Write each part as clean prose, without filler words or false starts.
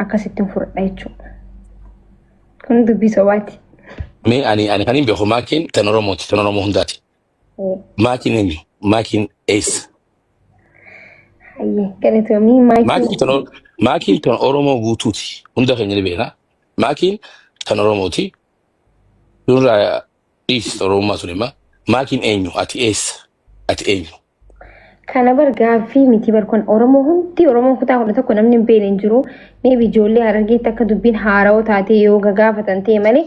akkasittiin fudhadha jechuudha. Kun dubbii sobaati. Mee ani kan hin beeku maakiin tan Oromooti, tan Oromoo hundaati. Maakiin eenyu? Maakiin eessa? Galatoomii maakiin tan Oromoo guutuuti. Hunda keenya ni beekna. Maakiin tan Oromooti. Nurraa dhiisi Oromummaa sun immoo maakiin eenyu? Ati eessa? Ati eenyu? Kana bargaaffii miti barkoon Oromoo hundi Oromoo kutaa kudha tokko namni hin beekne hin jiru. Meebi ijoollee Harargeetti akka dubbiin haarawoo taatee yoo gaafatan ta'e malee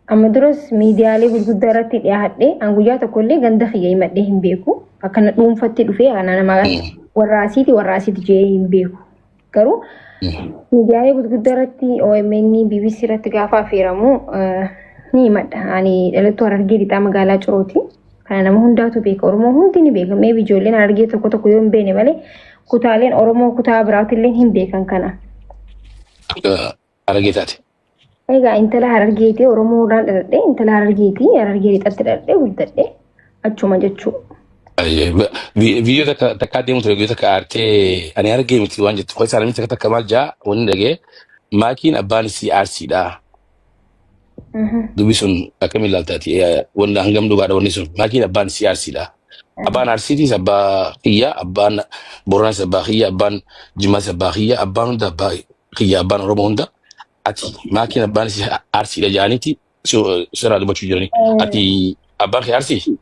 amma duras miidiyaalee gurguddaa irratti dhiyaadhee an guyyaa tokkollee ganda kiyya himadhee hin beeku. Akkana dhuunfatti dhufee kana nama warraasiiti jee hin beeku. Garuu miidiyaalee gurguddaa irratti OMN BBC irratti gaafa affeeramu ni himadha. Ani dhalattuu Harargee lixaa magaalaa Cirooti. Kana nama hundaatu beeka. Oromoo hundi ni beeka. Meebi ijoolleen Harargee tokko yoo hin beekne malee kutaaleen Oromoo kutaa biraatillee hin beekan kana. Harargee taate. Egaa intala Harargeetii Oromoo irraan dhaladhee intala Harargeetii Harargee lixatti dhaladhee guddadhee achuma jechuudha. Biyyoota takkaa deemu ture biyyoota akka aartee ani Harargee miti waan jettu. Ho'i isaanii takka maal jaa wanni dhagee maakiin abbaan isii aarsiidha. Dubbi sun akkamiin ilaaltaati wanda hangam dhugaadha wanni sun maakiin abbaan isii aarsiidha. Abbaan aarsiitiis abbaa kiyya abbaan Booranaas abbaa kiyya abbaan Jimmaas abbaa kiyya abbaan hunda abbaa kiyya abbaan Oromoo hunda ati maakiin abbaan isii aarsiidha jaaniiti sirraa dubbachuu jirani. Ati abbaan kee aarsii?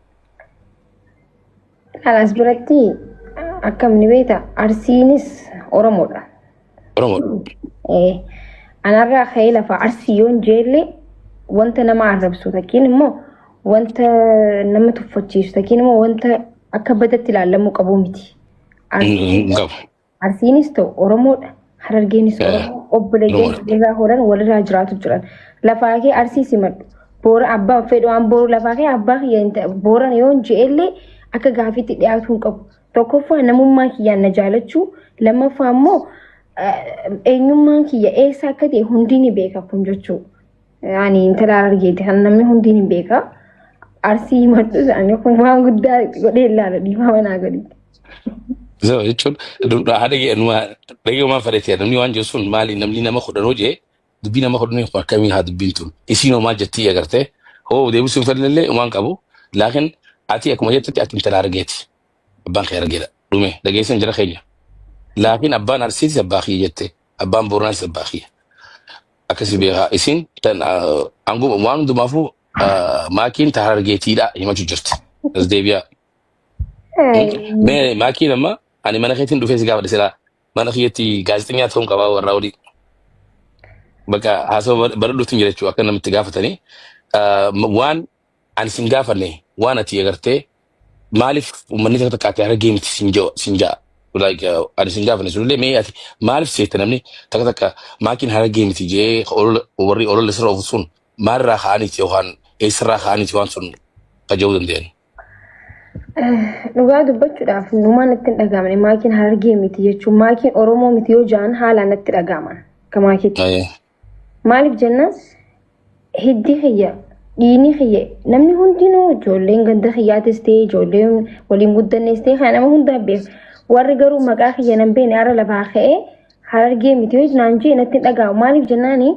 Kanas biratti akkam ni beekta Arsiinis Oromoodha. Oromoodha. Anarraa ka'ee lafa Arsii yoon jeellee wanta nama arrabsu takkiin immoo wanta nama tuffachiisu takkiin immoo wanta akka badatti ilaalamuu qabu miti. Arsiinis ta'u Oromoodha. Harargeenis Oromoo obboleeyyan irraa horan walirraa jiraatu jiran. Lafaa kee Arsii simadhu. Boora abbaa fedhu waan booru lafaa kee abbaa kiyya booran yoon jeellee akka gaafiitti dhiyaatu hin qabu. Tokkoffaa namummaa kiyyaan na jaalachuu lammaffaa immoo eenyummaan kiyya eessa akka ta'e hundi ni beeka kun jechuudha. Ani intala Harargeeti kan namni hundi ni beeka. Arsii himadhu isaanii kun waan guddaa godhee ilaala dhiifama manaa gaditti. So jechuun dhaggeeffamaa fadhatee namni waan jiru sun maali namni nama kudhanoo jee dubbii nama kudhanii akkamii haa dubbiin tun isiinoo maal jettii agartee hoo deebisuun fedhallee waan qabu laakiin ati akkuma jettetti ati intala Harargeeti abbaan kee Harargeedha dhume dhageessan jira keenya laakiin abbaan Arsiitis abbaa kiyya jette abbaan Booranaas abbaa kiyya akkasii beekaa isin waan hundumaafuu maakiin ta Harargeetiidha himachuu jirti as deebi'aa. Maakiin amma ani mana keetiin dhufee si gaafadhe silaa mana kiyyaatti gaazexeessaa ta'uun qabaa warraa olii bakka haasawaa baradhuutiin jira jechuudha akka namatti gaafatanii waan ani sin gaafanne waan ati agartee maaliif uummanni takka takka ati Harargee miti sin ja'a ani sin gaafanne sunillee mee ati maaliif seetta namni takka takka maakiin Harargee miti jee warri olola sirra ofu sun maalirraa ka'aniiti yookaan eessarraa ka'aniiti waan sun fajja'uu danda'an. Dhugaa dubbachuudhaaf numaan natti hin dhagaamne maakiin Harargee miti jechuun maakiin Oromoo miti yoo ja'an haalaan natti dhagaaman akka maakiitti. Maaliif jennaan hiddi kiyya dhiini kiyya namni hundinuu ijoolleen ganda kiyyaatis ta'e ijoolleen waliin guddannees ta'e kan nama hundaa beeku warri garuu maqaa kiyya nan beekne har'a lafaa ka'ee Harargee miti yoo naan jee natti hin dhagaamu maaliif jennaani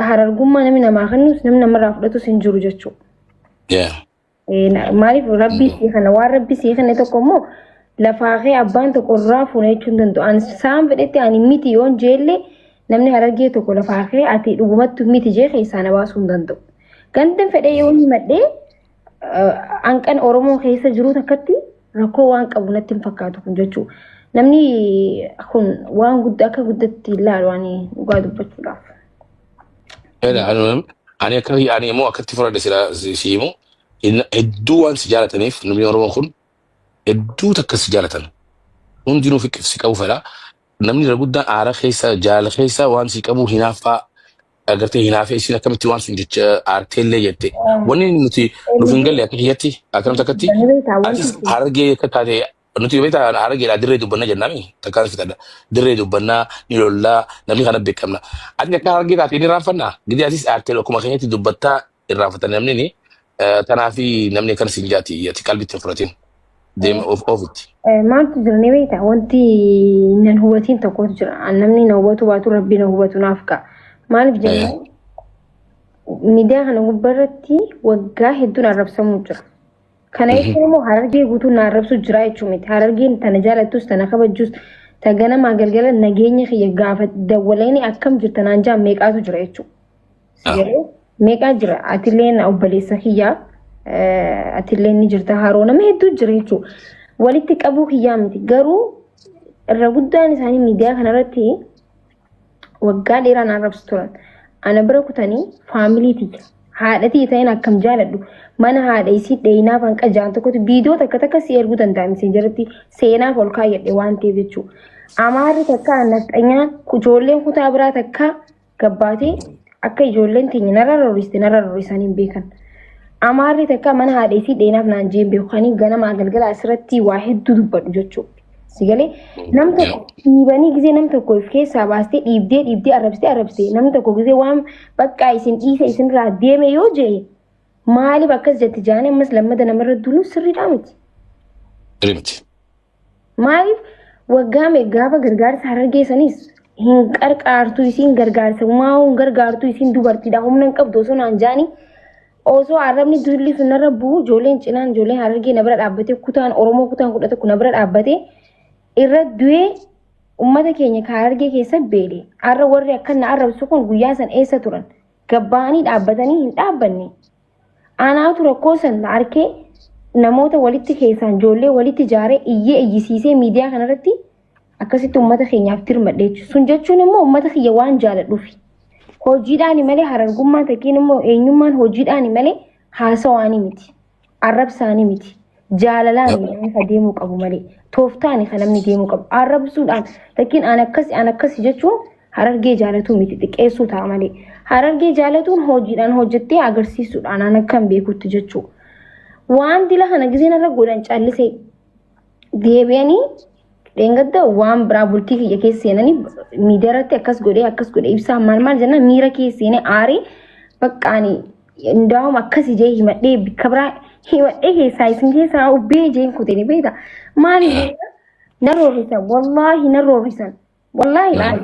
harargummaa namni namaa kennus namni namarraa fudhatus hin jiru jechuudha. Maaliif rabbii sii kana waan rabbii sii kana tokko immoo lafaa kee abbaan tokko irraa fuuna jechuun danda'u. Ani saan fedhetti ani miti yoon jeellee namni Harargee tokko lafaa kee ati dhugumatti miti jee keessaa na baasuu hin danda'u. Gandan fedhee yoo himadhee hanqan Oromoo keessa jiru takkatti rakkoo waan qabu natti hin fakkaatu kun jechuudha. Namni kun waan guddaa akka guddatti ilaalu ani dhugaa dubbachuudhaaf. Ani immoo akkatti fudhadhe si himu. Hedduu waan si jaalataniif namni Oromoo kun hedduu takka si jaalatan hundinuu si qabu fedha namni irra guddaan aara keessa jaala keessa waan si qabu hinaaffaa agartee hinaafee isin akkamitti waan sun jecha aarteellee jette wanni nuti nuuf hin galle akka kiyyatti akkanumti akkatti atis Harargee akka taate nuti beektaa Harargeedhaa dirree dubbannaa jennaami takkaan fitadha dirree dubbannaa ni lollaa namni kana beekamna ati akka Harargee taate ni irraanfannaa gidi atis aartee akkuma keenyatti dubbattaa irraanfatan namni ni tanaafi namni kan sin jaati ati qalbitti hin fudhatin. deema ofitti. Maaltu jira ni beektaa wanti nan hubatiin tokkotu jira namni na hubatu baatu rabbi na hubatu naaf ka'a maaliif jenna miidiyaa kana gubbarratti waggaa hedduun arrabsamuu jira kana jechuun immoo harargee guutuu na arrabsu jira jechuun miti harargeen tana jaalattus tana kabajjus ta ganama galgala nageenya kiyya gaafa dawwaleeni akkam jirta naan jaa meeqaatu jira jechuudha meeqaa jira atilleen obboleessa kiyyaa atilleen ni jirta haroo nama hedduu jira jechuudha walitti qabuu kiyyaa miti garuu irra guddaan isaanii miidiyaa kanarratti waggaa dheeraan arrabsu turan ana bira kutanii faamiliitii haadhatii ta'in akkam jaaladhu mana haadha isii dheeyinaaf hanqa jaan tokkotti viidiyoo takka si erguu danda'a miseenjaratti seenaaf ol kaayyadhe waan ta'eef jechuudha. Amaarri takka naxxanyaa ijoolleen kutaa biraa takka gabbaatee akka ijoolleen teenya narra rorrisanii hin beekan. Amaarri takka mana haadha isii dheeyinaaf naan jeen beekanii ganama galgala asirratti waa hedduu dubbadhu jechuudha. Sigalee nam tokko dhiibanii gisee nam tokko if keessaa baastee dhiibdee arrabsitee nam tokko gisee waan bakka isin dhiisa isinirraa deeme yoo jee maaliif akkas jetti jaanii ammas lammada namarra duunu sirriidhaa miti. Maaliif waggaa gaafa gargaarsa harargeessanis hin qarqaartu isiin gargaarsa maa'uun gargaartu isiin dubartiidha humna hin qabdu osoo naan jaanii osoo arrabni dulli sunarra bu'u ijoolleen cinaan ijoolleen harargee na bira dhaabbatee kutaan Oromoo kutaan 11 na bira dhaabbatee irra du'ee ummata keenya ka harargee keessa beele har'a warri akkana arrabsu kun guyyaa san eessa turan gabbaanii dhaabbatanii hin dhaabbanne anaatu rakkoo san harkee namoota walitti keessaan ijoollee walitti ijaaree iyyee iyyisiisee miidiyaa kanarratti akkasitti ummata keenyaaf tirmadhe sun jechuun immoo ummata kiyya waan jaaladhuufi hojiidhaan malee harargummaa takkiin immoo eenyummaan hojiidhaan malee haasawaanii miti arrabsaanii miti jaalalaan kan deemuu qabu malee tooftaan kan namni deemuu qabu arrabsuudhaan takkiin aan akkasi jechuun harargee jaalatuu miti xiqqeessuu ta'a malee harargee jaalatuun hojiidhaan hojjettee agarsiisuudhaan aan akkan beekutti jechuudha. Waan dila kana giseen irra godhan callisee deebi'anii dheengadda waan biraa bultii kiyya keessa seenanii miidiyaarratti akkas godhee ibsaa maal jenna miira keessa seenee aarii baqqaanii ndaawum akkas ijee himadhee bikka biraa himadhee keessaa isin keessaa ubbee ijeen kutee beekta maaliif na roorrisan wallaahi na roorrisan wallaahi